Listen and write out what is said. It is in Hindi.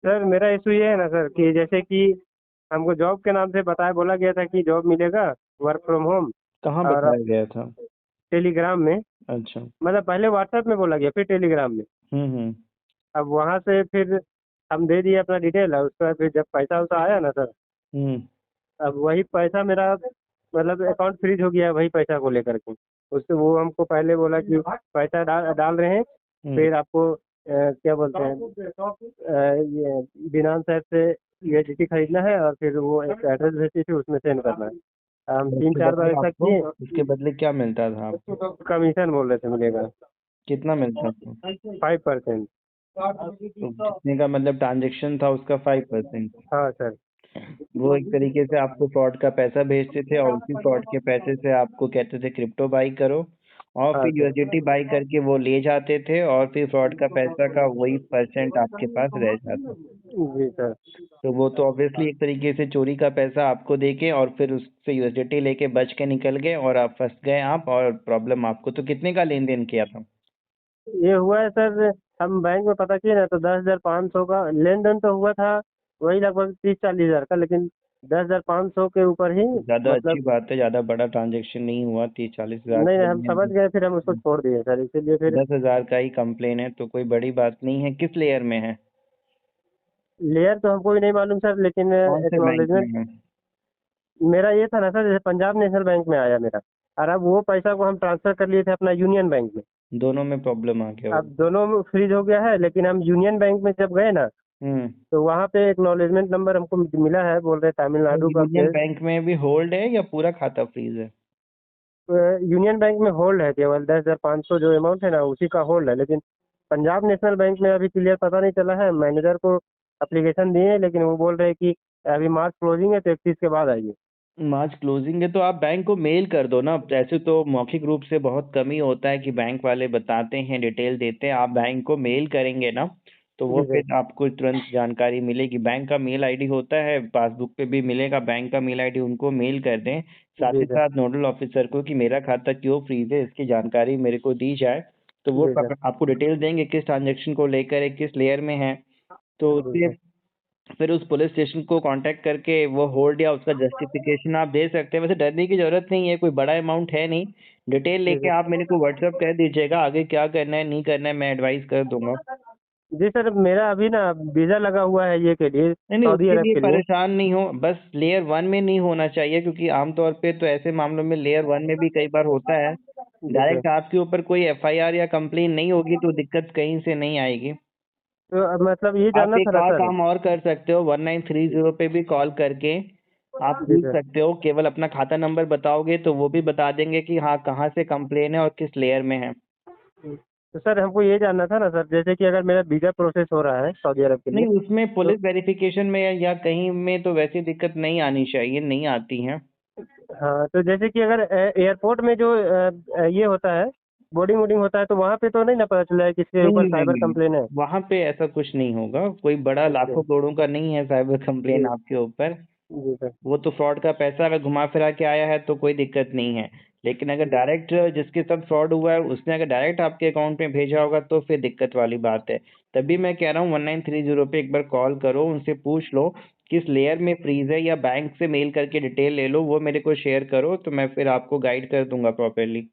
सर मेरा इशू ये है ना सर कि जैसे कि हमको जॉब के नाम से बताया बोला गया था कि जॉब मिलेगा वर्क फ्रॉम होम। कहाँ और बताया गया था? टेलीग्राम में, अच्छा। मतलब पहले व्हाट्सएप में बोला गया फिर टेलीग्राम में। हम्म। अब वहाँ से फिर हम दे दिए अपना डिटेल और उसके बाद फिर जब पैसा वैसा आया ना सर, हम्म। अब वही पैसा मेरा मतलब अकाउंट फ्रीज हो गया है वही पैसा को लेकर के। उससे वो हमको पहले बोला कि पैसा डाल डाल रहे हैं, हम्म। फिर आपको क्या बोलते हैं ये बिनांस ऐप से यूएसडीटी खरीदना है और फिर वो एक एड्रेस भेजती थी उसमें सेंड करना है। हम और तीन उसके चार बार बदले ऐसा आपको किए। उसके बदले क्या मिलता था आपको? कमीशन बोल रहे थे मिलेगा कितना मिलता था? 5%। तो कितने का मतलब ट्रांजेक्शन था उसका? 5%? हाँ सर। वो एक तरीके से आपको फ्रॉड का पैसा भेजते थे और उसी फ्रॉड के पैसे से आपको कहते थे क्रिप्टो बाई करो, और हाँ फिर सर। यूएसडीटी बाई करके वो ले जाते थे और फिर फ्रॉड का पैसा का वही परसेंट आपके पास रह जाता। जी सर। तो वो तो ऑब्वियसली एक तरीके से चोरी का पैसा आपको देके और फिर उससे यूएसडीटी लेके बच के निकल गए और आप फंस गए आप, और प्रॉब्लम आपको। तो कितने का लेन देन किया था? ये हुआ है सर, हम बैंक में पता किए ना तो 10,500 का लेन देन तो हुआ था, वही लगभग 30-40 हज़ार का, लेकिन 10,500 के ऊपर ही ज़्यादा अच्छी मतलब। बात है, ज़्यादा बड़ा ट्रांजेक्शन नहीं हुआ। 30-40 हज़ार नहीं का नहीं, हम लेन समझ देन। गए फिर हम उसको छोड़ दिए सर, इसीलिए फिर 10,000 का ही कंप्लेन है तो कोई बड़ी बात नहीं है। किस लेयर में है? लेयर तो हमको भी नहीं मालूम सर, लेकिन कौन से बैंक में एक्नॉलेजमेंट है? मेरा ये था ना सर, जैसे पंजाब नेशनल बैंक में आया मेरा, और अब वो पैसा को हम ट्रांसफर कर लिए थे अपना यूनियन बैंक में। दोनों में प्रॉब्लम आ गया अब होगा। दोनों में फ्रीज हो गया है, लेकिन हम यूनियन बैंक में जब गए ना हम्म। तो वहाँ पे एक्नॉलेजमेंट नंबर हमको मिला है, बोल रहे तो तमिलनाडु का यूनियन केस। बैंक में भी होल्ड है या पूरा खाता फ्रीज है? यूनियन बैंक में होल्ड है, केवल 10,500 जो अमाउंट है ना उसी का होल्ड है, लेकिन पंजाब नेशनल बैंक में अभी क्लियर पता नहीं चला है। मैनेजर को एप्लीकेशन दिए हैं, लेकिन वो बोल रहे हैं कि अभी मार्च क्लोजिंग है तो 31 के बाद आइए। मार्च क्लोजिंग है तो आप बैंक को मेल कर दो ना। ऐसे तो मौखिक रूप से बहुत कम ही होता है कि बैंक वाले बताते हैं, डिटेल देते हैं। आप बैंक को मेल करेंगे ना तो वो जी सर। फिर आपको तुरंत जानकारी मिलेगी। बैंक का मेल आईडी होता है, पासबुक पे भी मिलेगा बैंक का मेल आईडी, उनको मेल कर दें। साथ जी ही सर। साथ नोडल ऑफिसर को कि मेरा खाता क्यों फ्रीज है इसकी जानकारी मेरे को दी जाए। तो वो जी सर। आपको डिटेल देंगे किस ट्रांजेक्शन को लेकर है, किस लेयर में है। तो जी उससे सर। फिर उस पुलिस स्टेशन को कांटेक्ट करके वो होल्ड या उसका जस्टिफिकेशन आप दे सकते हैं। वैसे डरने की ज़रूरत नहीं है, कोई बड़ा अमाउंट है नहीं। डिटेल जी लेके सर। आप मेरे को व्हाट्सअप कर दीजिएगा, आगे क्या करना है नहीं करना है मैं एडवाइस कर दूंगा। जी सर, मेरा अभी ना वीज़ा लगा हुआ है ये के लिए, नहीं नहीं, सऊदी उसके अरब लिए के लिए। परेशान नहीं हो, बस लेयर वन में नहीं होना चाहिए, क्योंकि आमतौर पे तो ऐसे मामलों में लेयर वन में भी कई बार होता है। जी सर। डायरेक्ट आपके ऊपर कोई एफआईआर या कंप्लेन नहीं होगी तो दिक्कत कहीं से नहीं आएगी। तो अब मतलब ये आप जानना था एक ना और सर। काम और कर सकते हो, 1930 पे भी कॉल करके आप जी पूछ सर। सकते हो। केवल अपना खाता नंबर बताओगे तो वो भी बता देंगे कि हाँ कहाँ से कंप्लेन है और किस लेयर में है। तो सर हमको ये जानना था ना सर, जैसे कि अगर मेरा वीज़ा प्रोसेस हो रहा है सऊदी अरब के लिए नहीं, उसमें तो। पुलिस वेरिफिकेशन में या कहीं में तो वैसी दिक्कत नहीं आनी चाहिए, नहीं आती है। हाँ, तो जैसे कि अगर एयरपोर्ट में जो ये होता है, बोर्डिंग वोडिंग होता है, तो वहाँ पे तो नहीं ना पता चला है किसके नहीं ऊपर नहीं नहीं साइबर नहीं, कंप्लेन है। वहाँ पे ऐसा कुछ नहीं होगा। कोई बड़ा ओके। लाखों करोड़ों का नहीं है साइबर कंप्लेन जी। आपके ऊपर। जी सर। वो तो फ्रॉड का पैसा अगर घुमा फिरा के आया है तो कोई दिक्कत नहीं है। लेकिन अगर जी। डायरेक्ट जिसके साथ फ्रॉड हुआ है उसने अगर डायरेक्ट आपके अकाउंट में भेजा होगा तो फिर दिक्कत वाली बात है। तभी मैं कह रहा हूँ 1930 पे एक बार कॉल करो, उनसे पूछ लो किस लेयर में फ्रीज है, या बैंक से मेल करके डिटेल ले लो, वो मेरे को शेयर करो तो मैं फिर आपको गाइड कर दूंगा प्रॉपरली।